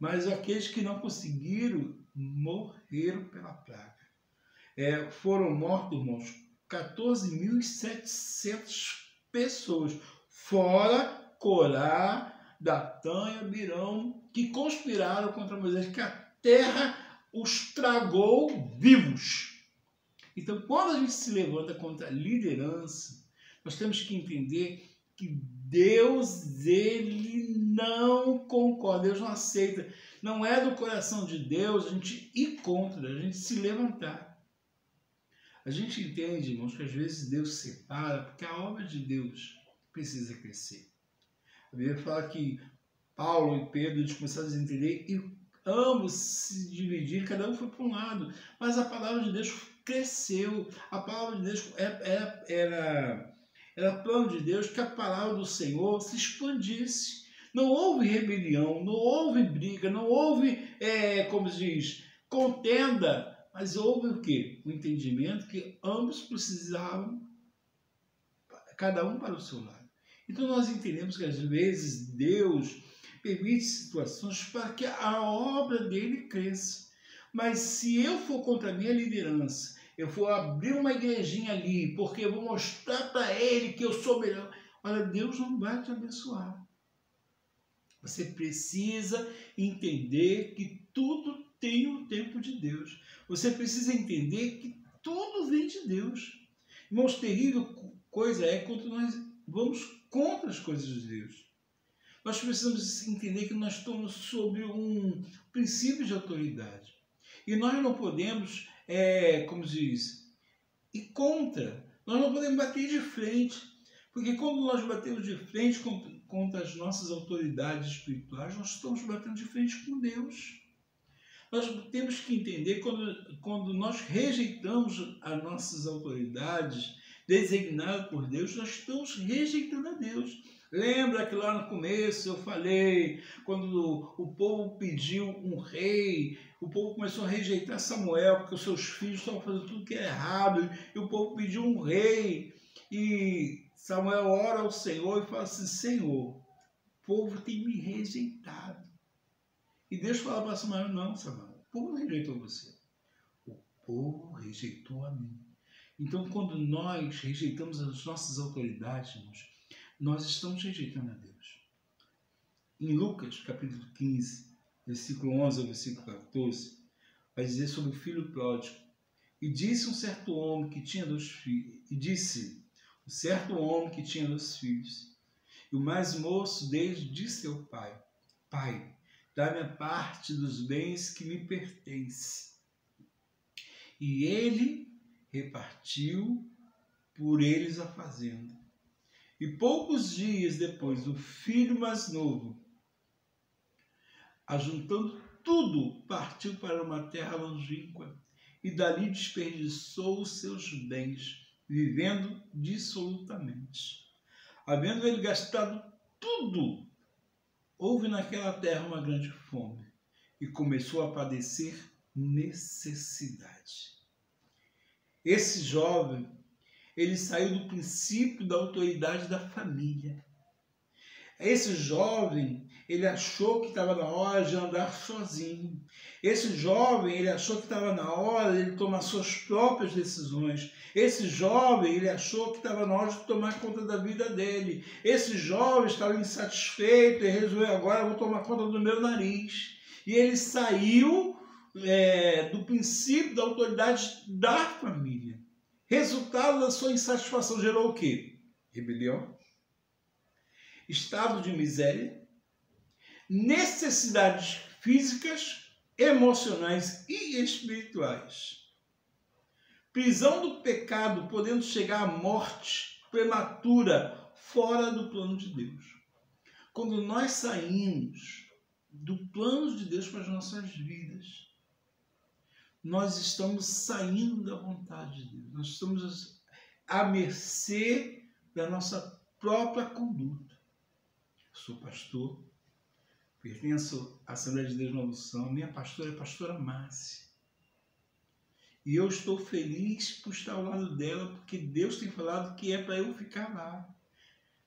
[SPEAKER 1] mas aqueles que não conseguiram morreram pela praga. Foram mortos, irmãos, 14.700 pessoas, fora Corá, Datã e Abirão, que conspiraram contra Moisés, que a terra os tragou vivos. Então, quando a gente se levanta contra a liderança, nós temos que entender que Deus, ele não concorda, Deus não aceita. Não é do coração de Deus a gente ir contra, a gente se levantar. A gente entende, irmãos, que às vezes Deus separa porque a obra de Deus precisa crescer. A Bíblia fala que Paulo e Pedro eles começaram a entender e ambos se dividiram, cada um foi para um lado. Mas a palavra de Deus cresceu. A palavra de Deus era plano de Deus que a palavra do Senhor se expandisse. Não houve rebelião, não houve briga, não houve, como se diz, contenda. Mas houve o quê? O entendimento que ambos precisavam, cada um para o seu lado. Então nós entendemos que às vezes Deus permite situações para que a obra dele cresça. Mas se eu for contra a minha liderança, eu for abrir uma igrejinha ali, porque eu vou mostrar para ele que eu sou melhor, olha, Deus não vai te abençoar. Você precisa entender que tudo tem o tempo de Deus. Você precisa entender que tudo vem de Deus. Irmãos, terrível coisa é quando nós vamos contra as coisas de Deus. Nós precisamos entender que nós estamos sob um princípio de autoridade. E nós não podemos, como diz, ir contra. Nós não podemos bater de frente. Porque quando nós batemos de frente contra as nossas autoridades espirituais, nós estamos batendo de frente com Deus. Nós temos que entender quando nós rejeitamos as nossas autoridades designadas por Deus, nós estamos rejeitando a Deus. Lembra que lá no começo eu falei, quando o povo pediu um rei, o povo começou a rejeitar Samuel, porque os seus filhos estavam fazendo tudo que é errado, e o povo pediu um rei, e Samuel ora ao Senhor e fala assim, Senhor, o povo tem me rejeitado. E Deus fala para Samuel, não, Samuel, o povo não rejeitou você. O povo rejeitou a mim. Então, quando nós rejeitamos as nossas autoridades, irmãos, nós estamos rejeitando a Deus. Em Lucas, capítulo 15, versículo 11 ao versículo 14, vai dizer sobre o filho pródigo. E disse um certo homem que tinha 2 filhos, e o mais moço deles disse ao pai, Pai, dá-me a parte dos bens que me pertence. E ele repartiu por eles a fazenda. E poucos dias depois, o filho mais novo, ajuntando tudo, partiu para uma terra longínqua e dali desperdiçou os seus bens, vivendo dissolutamente. Havendo ele gastado tudo, houve naquela terra uma grande fome e começou a padecer necessidade. Esse jovem, ele saiu do princípio da autoridade da família. Esse jovem, ele achou que estava na hora de andar sozinho. Esse jovem, ele achou que estava na hora de ele tomar suas próprias decisões. Esse jovem, ele achou que estava na hora de tomar conta da vida dele. Esse jovem estava insatisfeito e resolveu, agora eu vou tomar conta do meu nariz. E ele saiu do princípio da autoridade da família. Resultado da sua insatisfação gerou o quê? Rebelião. estado de miséria, necessidades físicas, emocionais e espirituais. Prisão do pecado, podendo chegar à morte prematura, fora do plano de Deus. Quando nós saímos do plano de Deus para as nossas vidas, nós estamos saindo da vontade de Deus. Nós estamos à mercê da nossa própria conduta. Eu sou pastor, pertenço à Assembleia de Deus na Unção. Minha pastora é a pastora Márcia. E eu estou feliz por estar ao lado dela, porque Deus tem falado que é para eu ficar lá.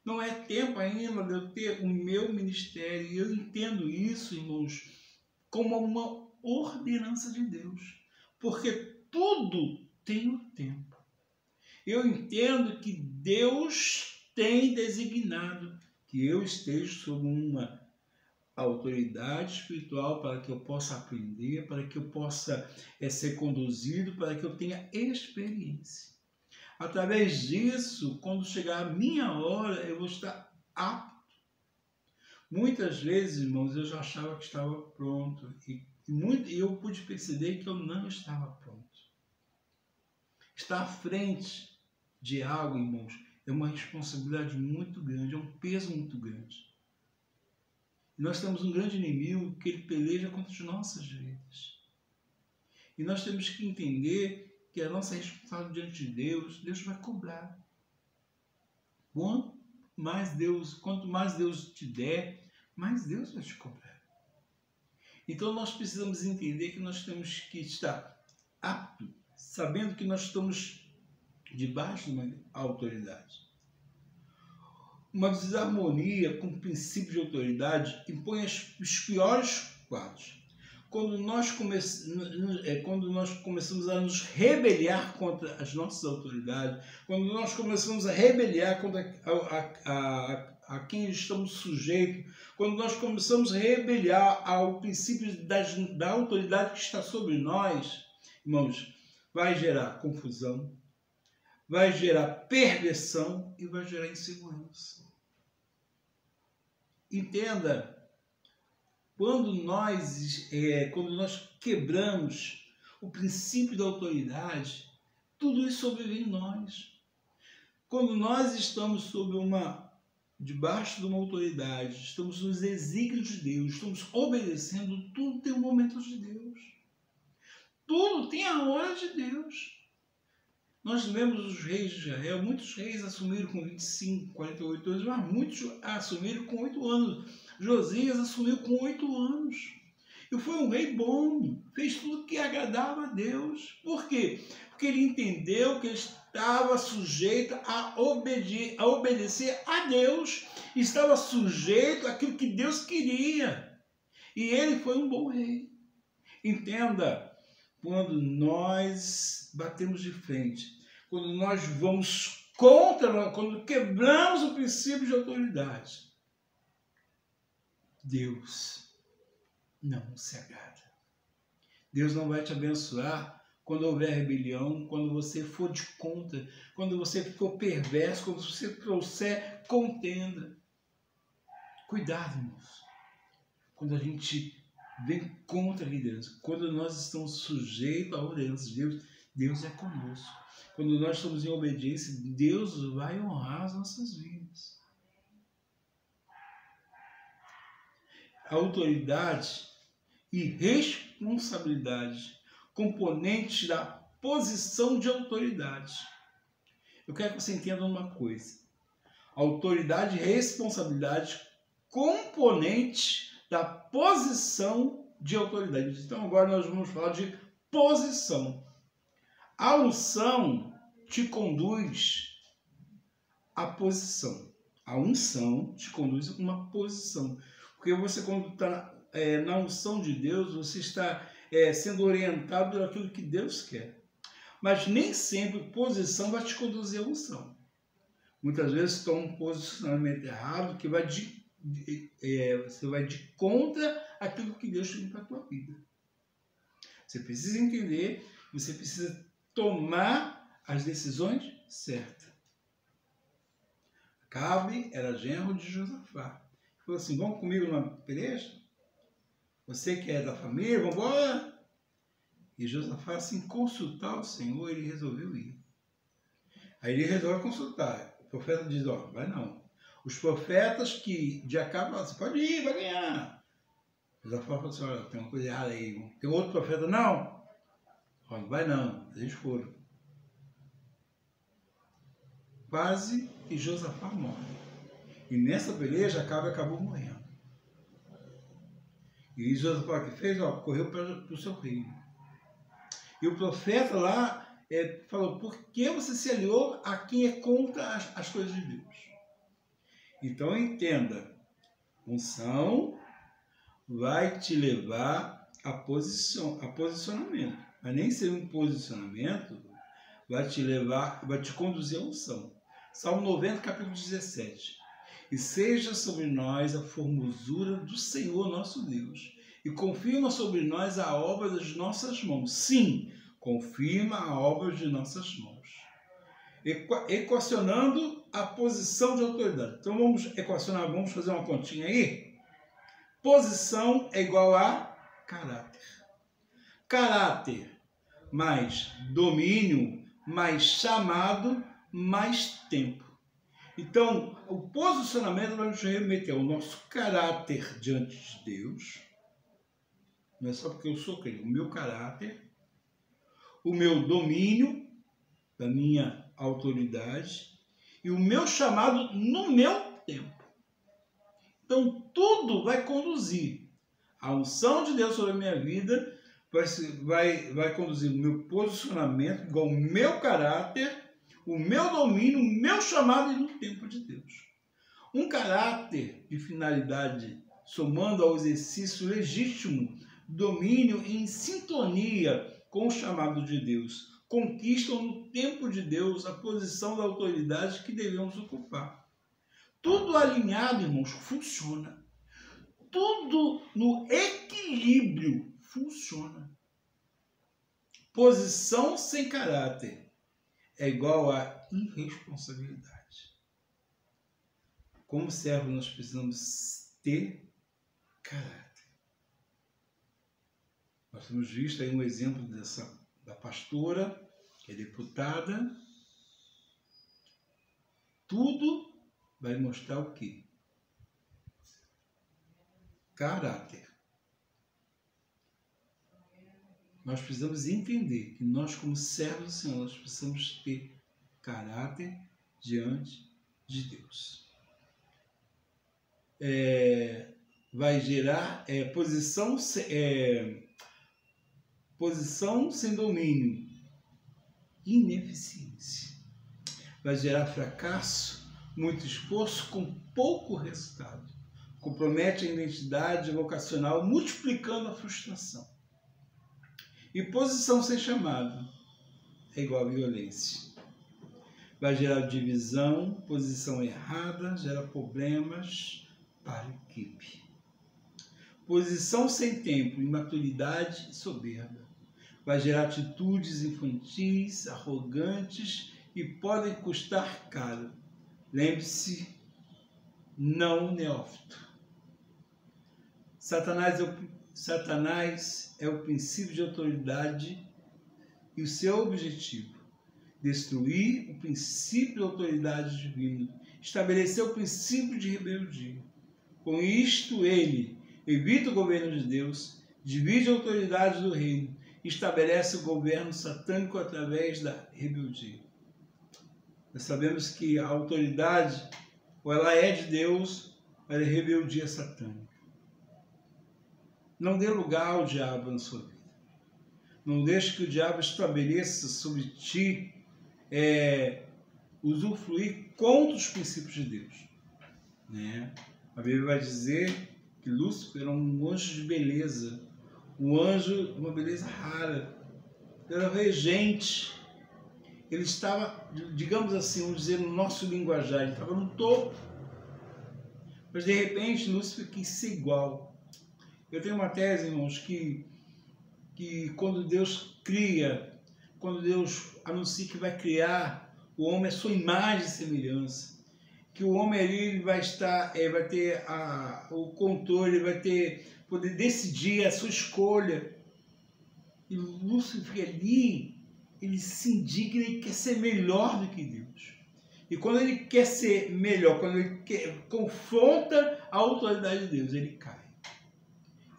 [SPEAKER 1] Não é tempo ainda de eu ter o meu ministério. E eu entendo isso, irmãos, como uma ordenança de Deus. Porque tudo tem um tempo. Eu entendo que Deus tem designado que eu esteja sob uma autoridade espiritual para que eu possa aprender, para que eu possa ser conduzido, para que eu tenha experiência. Através disso, quando chegar a minha hora, eu vou estar apto. Muitas vezes, irmãos, eu já achava que estava pronto e eu pude perceber que eu não estava pronto. Estar à frente de algo, irmãos, é uma responsabilidade muito grande, é um peso muito grande. Nós temos um grande inimigo que ele peleja contra as nossas vidas. E nós temos que entender que a nossa responsabilidade diante de Deus, Deus vai cobrar. Quanto mais Deus te der, mais Deus vai te cobrar. Então nós precisamos entender que nós temos que estar apto, sabendo que nós estamos debaixo de uma autoridade. Uma desarmonia com o princípio de autoridade impõe os piores quadros. Quando nós começamos a nos rebeliar contra as nossas autoridades, quando nós começamos a rebeliar contra a quem estamos sujeitos, quando nós começamos a rebeliar ao princípio da autoridade que está sobre nós, irmãos, vai gerar confusão, vai gerar perversão e vai gerar insegurança. Entenda, quando nós quebramos o princípio da autoridade, tudo isso sobrevive em nós. Quando nós estamos debaixo de uma autoridade, estamos nos desígnios de Deus, estamos obedecendo, tudo tem um momento de Deus. Tudo tem a hora de Deus. Nós vemos os reis de Israel, muitos reis assumiram com 25, 48 anos, mas muitos assumiram com 8 anos. Josias assumiu com 8 anos. E foi um rei bom, fez tudo que agradava a Deus. Por quê? Porque ele entendeu que ele estava sujeito a obedecer a Deus, estava sujeito àquilo que Deus queria. E ele foi um bom rei. Entenda, quando nós batemos de frente, quando nós vamos contra, quando quebramos o princípio de autoridade, Deus não se agrada. Deus não vai te abençoar quando houver rebelião, quando você for de contra, quando você for perverso, quando você trouxer contenda. Cuidado, irmãos. Quando a gente vem contra a liderança, quando nós estamos sujeitos à ordenança de Deus, Deus é conosco. Quando nós estamos em obediência, Deus vai honrar as nossas vidas. A autoridade e responsabilidade, componentes da posição de autoridade. Eu quero que você entenda uma coisa. Autoridade e responsabilidade, componente da posição de autoridade. Então agora nós vamos falar de posição. A unção te conduz à posição. A unção te conduz a uma posição. Porque você, quando está na unção de Deus, você está sendo orientado por aquilo que Deus quer. Mas nem sempre posição vai te conduzir à unção. Muitas vezes toma um posicionamento errado que vai você vai de contra aquilo que Deus tem para a tua vida. Você precisa entender, você precisa tomar as decisões certas. Acabe era genro de Josafá. Falou assim, vamos comigo numa peleja? Você que é da família, vamos embora? E Josafá, sem consultar o Senhor, ele resolveu ir. Aí ele resolve consultar. O profeta diz, ó, vai não. Os profetas que de Acabe falam assim, pode ir, vai ganhar. Josafá falou assim, olha, tem uma coisa errada aí. Tem outro profeta, não. Olha, vai não. Eles foram. Quase que Josafá morre. E nessa peleja, Acabe acabou morrendo. E Josafá que fez, ó, correu para o seu reino. E o profeta lá falou, por que você se aliou a quem é contra as coisas de Deus? Então entenda, unção vai te levar a posicionamento. Mas nem ser um posicionamento vai te levar, vai te conduzir à unção. Salmo 90, capítulo 17. E seja sobre nós a formosura do Senhor nosso Deus, e confirma sobre nós a obra das nossas mãos. Sim, confirma a obra de nossas mãos. Equacionando a posição de autoridade. Então vamos equacionar, vamos fazer uma continha aí? Posição é igual a caráter. Caráter mais domínio, mais chamado, mais tempo. Então, o posicionamento vai nos remeter ao nosso caráter diante de Deus. Não é só porque eu sou crente. O meu caráter, o meu domínio, da minha autoridade e o meu chamado no meu tempo. Então, tudo vai conduzir. A unção de Deus sobre a minha vida vai conduzir o meu posicionamento, igual o meu caráter, o meu domínio, o meu chamado e no tempo de Deus. Um caráter de finalidade, somando ao exercício legítimo, domínio em sintonia com o chamado de Deus, conquistam no tempo de Deus a posição da autoridade que devemos ocupar. Tudo alinhado, irmãos, funciona. Tudo no equilíbrio funciona. Posição sem caráter é igual a irresponsabilidade. Como servo, nós precisamos ter caráter. Nós temos visto aí um exemplo da pastora, que é deputada. Tudo vai mostrar o quê? Caráter. Nós precisamos entender que nós, como servos do Senhor, nós precisamos ter caráter diante de Deus. Vai gerar posição sem domínio, ineficiência. Vai gerar fracasso, muito esforço com pouco resultado. Compromete a identidade vocacional, multiplicando a frustração. E posição sem chamado é igual a violência. Vai gerar divisão, posição errada, gera problemas para a equipe. Posição sem tempo, imaturidade e soberba. Vai gerar atitudes infantis, arrogantes e podem custar caro. Lembre-se, não neófito. Satanás é o princípio de autoridade e o seu objetivo: destruir o princípio de autoridade divina, estabelecer o princípio de rebeldia. Com isto, ele evita o governo de Deus, divide a autoridade do reino, estabelece o governo satânico através da rebeldia. Nós sabemos que a autoridade, ou ela é de Deus, ou ela é rebeldia satânica. Não dê lugar ao diabo na sua vida. Não deixe que o diabo estabeleça sobre ti, usufruir contra os princípios de Deus. Né? A Bíblia vai dizer que Lúcifer era um anjo de beleza, um anjo de uma beleza rara, era regente. Ele estava, digamos assim, vamos dizer no nosso linguajar, ele estava no topo. Mas de repente Lúcifer quis ser igual. Eu tenho uma tese, irmãos, que quando Deus cria, quando Deus anuncia que vai criar o homem à sua imagem e semelhança, que o homem ali ele vai estar, vai ter o controle, ele vai poder decidir a sua escolha. E Lúcifer ali, ele se indigna e quer ser melhor do que Deus. E quando ele quer ser melhor, quando ele confronta a autoridade de Deus, ele cai.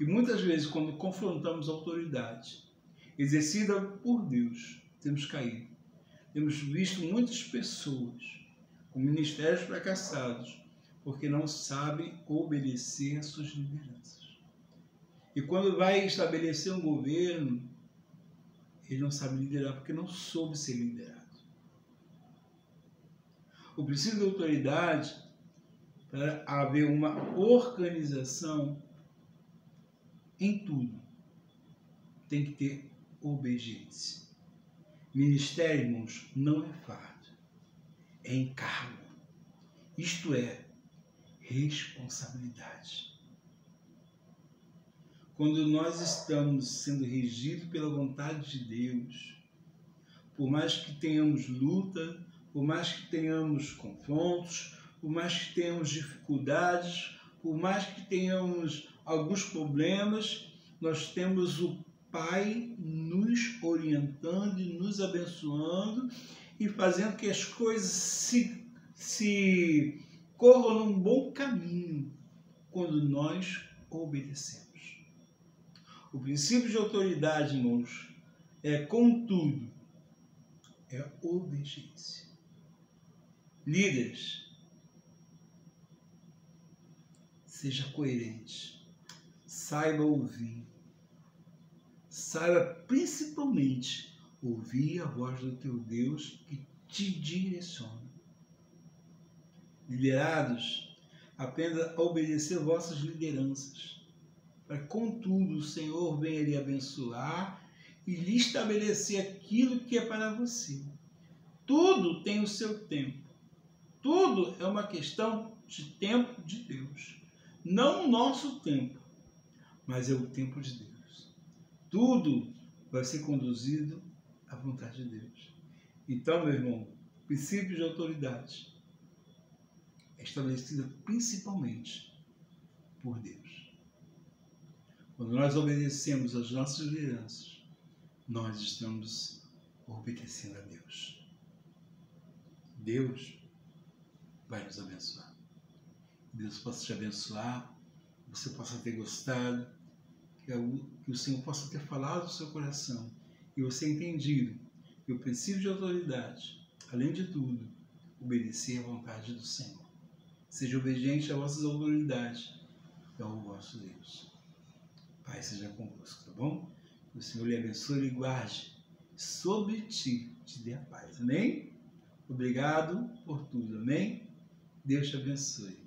[SPEAKER 1] E muitas vezes, quando confrontamos a autoridade exercida por Deus, temos caído. Temos visto muitas pessoas com ministérios fracassados, porque não sabem obedecer às suas lideranças. E quando vai estabelecer um governo, ele não sabe liderar porque não soube ser liderado. O princípio da autoridade, para haver uma organização em tudo, tem que ter obediência. Ministério, irmãos, não é fardo, é encargo. Isto é, responsabilidade. Quando nós estamos sendo regidos pela vontade de Deus, por mais que tenhamos luta, por mais que tenhamos confrontos, por mais que tenhamos dificuldades, por mais que tenhamos alguns problemas, nós temos o Pai nos orientando e nos abençoando e fazendo que as coisas se corram num bom caminho quando nós obedecemos. O princípio de autoridade, irmãos, contudo, é obediência. Líderes, seja coerente, saiba ouvir, saiba principalmente ouvir a voz do teu Deus que te direciona. Liderados, aprenda a obedecer vossas lideranças, para contudo o Senhor venha lhe abençoar e lhe estabelecer aquilo que é para você. Tudo tem o seu tempo. Tudo é uma questão de tempo de Deus. Não o nosso tempo, mas é o tempo de Deus. Tudo vai ser conduzido à vontade de Deus. Então, meu irmão, o princípio de autoridade é estabelecido principalmente por Deus. Quando nós obedecemos às nossas lideranças, nós estamos obedecendo a Deus. Deus vai nos abençoar. Deus possa te abençoar, que você possa ter gostado, que o Senhor possa ter falado no seu coração e você entendido que o princípio de autoridade, além de tudo, obedecer à vontade do Senhor. Seja obediente às vossas autoridades, é o vosso Deus. Pai, seja convosco, tá bom? Que o Senhor lhe abençoe e lhe guarde, sobre ti te dê a paz, amém? Obrigado por tudo, amém? Deus te abençoe.